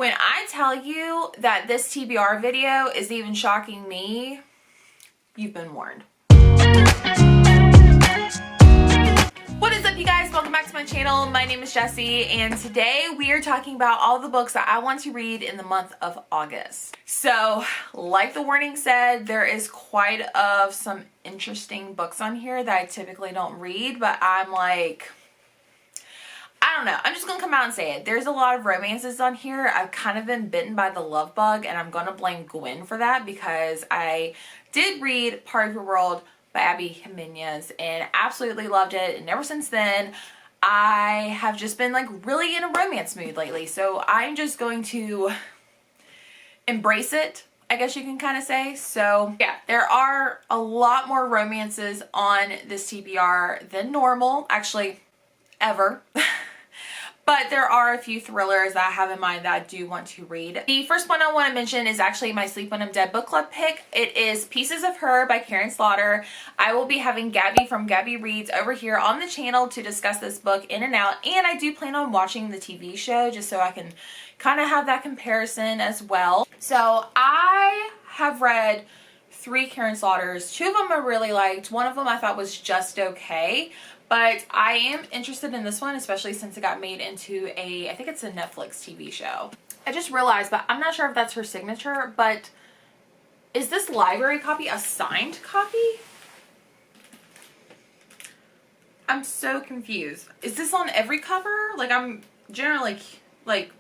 When I tell you that this TBR video is even shocking me, you've been warned. What is up, you guys? Welcome back to my channel. My name is Jessie, and today we are talking about all the books that I want to read in the month of August. So, like the warning said, there is quite some interesting books on here that I typically don't read, but I'm like, I don't know. I'm just gonna come out and say it. There's a lot of romances on here. I've kind of been bitten by the love bug, and I'm gonna blame Gwen for that because I did read Part of Your World by Abby Jimenez and absolutely loved it. And ever since then, I have just been like really in a romance mood lately. So I'm just going to embrace it, I guess you can kind of say. So yeah, there are a lot more romances on this TBR than normal, actually ever. But there are a few thrillers that I have in mind that I do want to read. The first one I want to mention is actually my Sleep When I'm Dead book club pick. It is Pieces of Her by Karin Slaughter. I will be having Gabby from Gabby Reads over here on the channel to discuss this book in and out. And I do plan on watching the TV show just so I can kind of have that comparison as well. So I have read 3 Karin Slaughters. 2 of them I really liked. One of them I thought was just okay. But I am interested in this one, especially since it got made into I think it's a Netflix TV show. I just realized, but I'm not sure if that's her signature, but is this library copy a signed copy? I'm so confused. Is this on every cover? Like, I'm generally, like,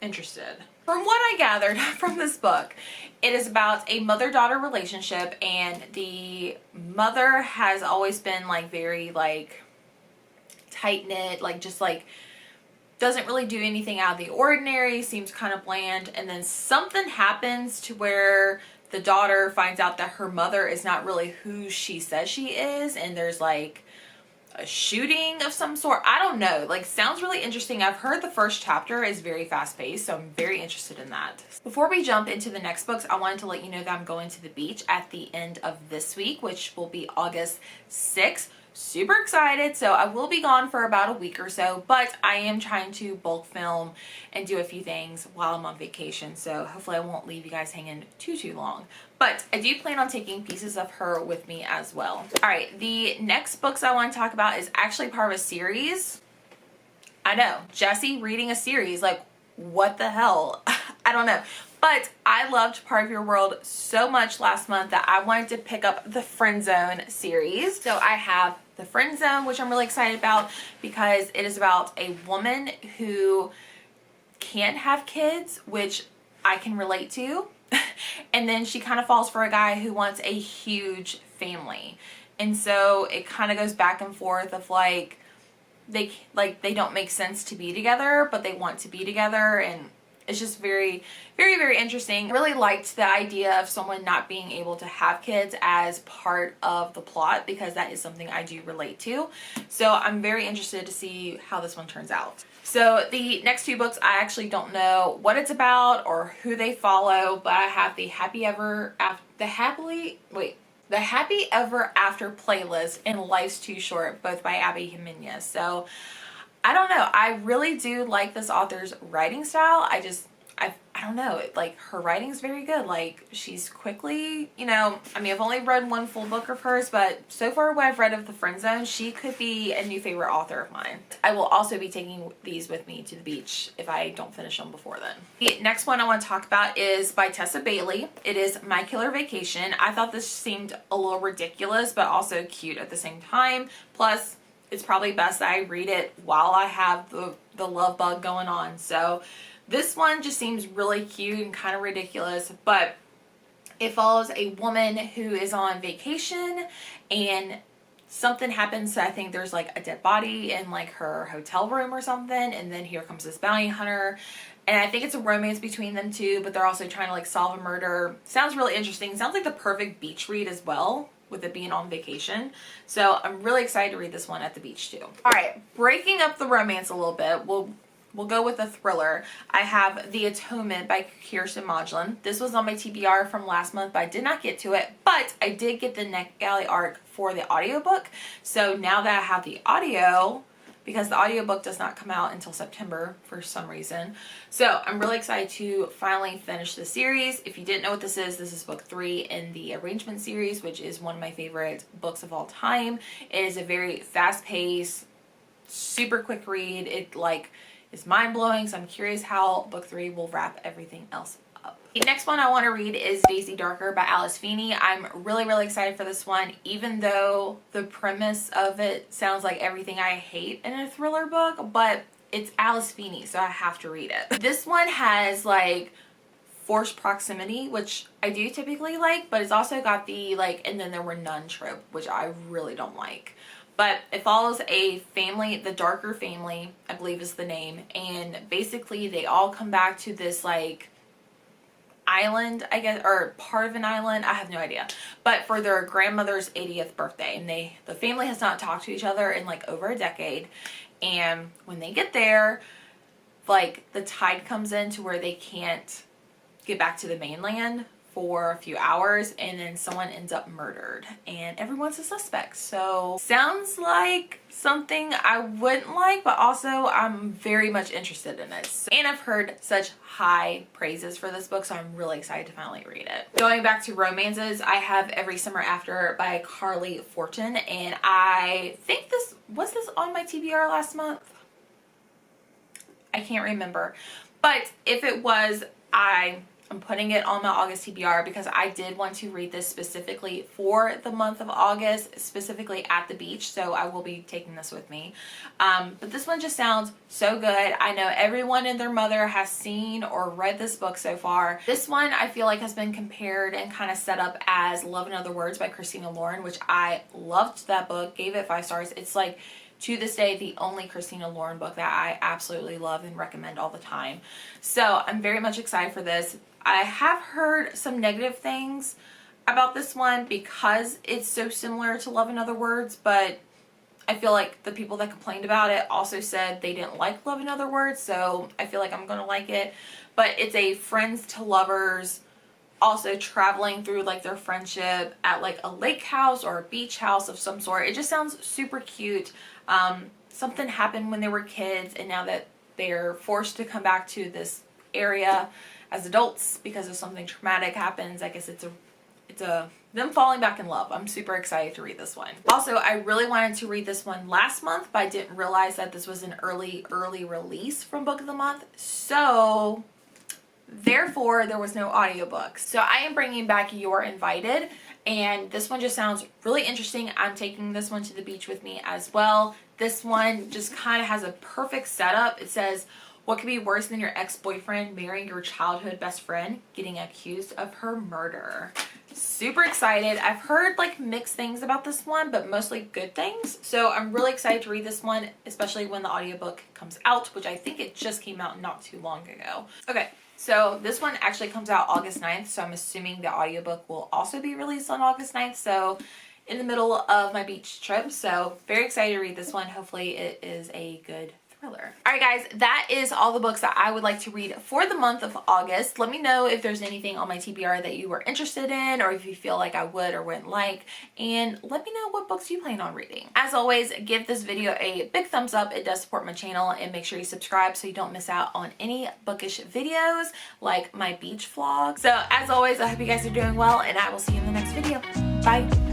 interested. From what I gathered from this book, it is about a mother-daughter relationship, and the mother has always been, like, very, like, tight-knit, like, just like doesn't really do anything out of the ordinary, seems kind of bland, and then something happens to where the daughter finds out that her mother is not really who she says she is, and there's like a shooting of some sort. I don't know, like, sounds really interesting. I've heard the first chapter is very fast-paced, so I'm very interested in that. Before we jump into the next books, I wanted to let you know that I'm going to the beach at the end of this week, which will be August 6th. Super excited. So I will be gone for about a week or so, but I am trying to bulk film and do a few things while I'm on vacation, so hopefully I won't leave you guys hanging too long. But I do plan on taking Pieces of Her with me as well. All right, the next books I want to talk about is actually part of a series. I know, Jessie reading a series, like, what the hell? I don't know. But I loved Part of Your World so much last month that I wanted to pick up the Friend Zone series. So I have the Friend Zone, which I'm really excited about because it is about a woman who can't have kids, which I can relate to. And then she kind of falls for a guy who wants a huge family. And so it kind of goes back and forth of like they don't make sense to be together, but they want to be together, and it's just very interesting. I really liked the idea of someone not being able to have kids as part of the plot because that is something I do relate to. So I'm very interested to see how this one turns out. So the next 2 books, I actually don't know what it's about or who they follow, but I have the Happy Ever After playlist and Life's Too Short, both by Abby Jimenez. So I don't know. I really do like this author's writing style. I don't know. Like, her writing's very good. Like, she's quickly, you know, I mean, I've only read 1 full book of hers, but so far what I've read of the Friend Zone, she could be a new favorite author of mine. I will also be taking these with me to the beach if I don't finish them before then. The next one I want to talk about is by Tessa Bailey. It is My Killer Vacation. I thought this seemed a little ridiculous, but also cute at the same time. Plus, it's probably best that I read it while I have the love bug going on. So this one just seems really cute and kind of ridiculous, but it follows a woman who is on vacation and something happens. So I think there's like a dead body in like her hotel room or something, and then here comes this bounty hunter, and I think it's a romance between them two, but they're also trying to like solve a murder. Sounds really interesting. Sounds like the perfect beach read as well, with it being on vacation. So I'm really excited to read this one at the beach too. All right, breaking up the romance a little bit, we'll go with a thriller. I have The Atonement by Kirsten Modglin. This was on my TBR from last month, but I did not get to it, but I did get the NetGalley arc for the audiobook. So now that I have the audio, because the audiobook does not come out until September for some reason. So I'm really excited to finally finish the series. If you didn't know what this is book 3 in the Arrangement series, which is one of my favorite books of all time. It is a very fast-paced, super quick read. It is mind-blowing, so I'm curious how book 3 will wrap everything else up. The next one I want to read is Daisy Darker by Alice Feeney. I'm really, really excited for this one, even though the premise of it sounds like everything I hate in a thriller book, but it's Alice Feeney, so I have to read it. This one has like forced proximity, which I do typically like, but it's also got the and then there were none trope, which I really don't like. But it follows a family, the Darker family, I believe is the name, and basically they all come back to this island, I guess, or part of an island, I have no idea, but for their grandmother's 80th birthday, and the family has not talked to each other in over a decade, and when they get there, the tide comes in to where they can't get back to the mainland for a few hours, and then someone ends up murdered and everyone's a suspect. So sounds like something I wouldn't like, but also I'm very much interested in it. And I've heard such high praises for this book, so I'm really excited to finally read it. Going back to romances, I have Every Summer After by Carly Fortune, and I think this was on my TBR last month. I can't remember, but if it was, I'm putting it on my August TBR because I did want to read this specifically for the month of August, specifically at the beach, so I will be taking this with me. But this one just sounds so good. I know everyone and their mother has seen or read this book so far. This one I feel like has been compared and kind of set up as Love in Other Words by Christina Lauren, which I loved that book, gave it 5 stars. It's to this day, the only Christina Lauren book that I absolutely love and recommend all the time. So I'm very much excited for this. I have heard some negative things about this one because it's so similar to Love in Other Words, but I feel like the people that complained about it also said they didn't like Love in Other Words, so I feel like I'm going to like it. But it's a friends to lovers also traveling through their friendship at a lake house or a beach house of some sort. It just sounds super cute. Something happened when they were kids, and now that they're forced to come back to this area as adults because of something traumatic happens, I guess it's them falling back in love. I'm super excited to read this one. Also, I really wanted to read this one last month, but I didn't realize that this was an early release from Book of the Month, so therefore there was no audiobook. So I am bringing back Youre Invited, and this one just sounds really interesting. I'm taking this one to the beach with me as well. This one just kind of has a perfect setup. It says, what could be worse than your ex-boyfriend marrying your childhood best friend, getting accused of her murder? Super excited. I've heard mixed things about this one, but mostly good things. So I'm really excited to read this one, especially when the audiobook comes out, which I think it just came out not too long ago. Okay. So this one actually comes out August 9th, so I'm assuming the audiobook will also be released on August 9th, so in the middle of my beach trip. So very excited to read this one. Hopefully it is a good thriller. Alright guys, that is all the books that I would like to read for the month of August. Let me know if there's anything on my TBR that you were interested in, or if you feel like I would or wouldn't like, and let me know what books you plan on reading. As always, give this video a big thumbs up. It does support my channel, and make sure you subscribe so you don't miss out on any bookish videos like my beach vlog. So as always, I hope you guys are doing well, and I will see you in the next video. Bye!